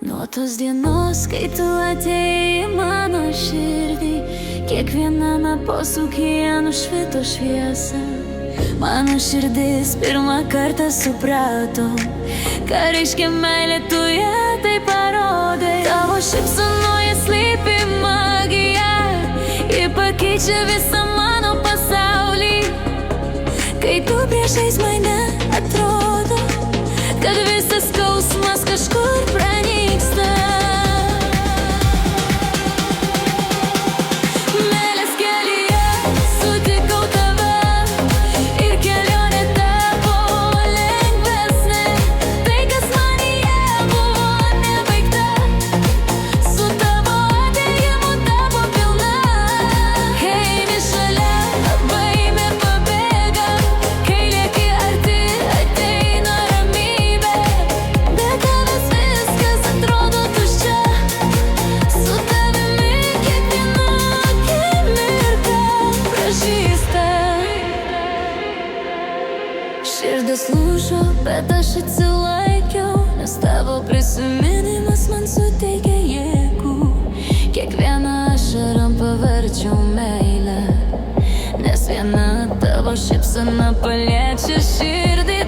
Nuo tos dienos, kai tu atėjai į mano širdį, kiekviename posūkyje nušvito šviesa. Mano širdis pirmą kartą suprato, ką reiškia meilė, tu ją tai parodai. Tavo šypsenoje slypi magija, ji pakeičia visą mano pasaulį. Kai tu priešais mane, atrodo, kad visas skausmas kažkur pranyksta. Meilės kelyje sutikau tave ir kelionė tapo lengvesnė. Tai, kas manyje buvo nebaigta, su tavo atėjimu tapo pilna. Kai eini šalia, baimė pabėga, kai lieki arti, ateina ramybė. Be tavęs viskas atrodo tuščia, su tavimi kiekviena akimirka pražysta. Širdis lūžo, bet aš atsilaikiau, nes tavo prisiminimas man suteikia jėgų. Kiekvieną ašarą paverčiau meilę, nes viena tavo šypsena paliečia širdį.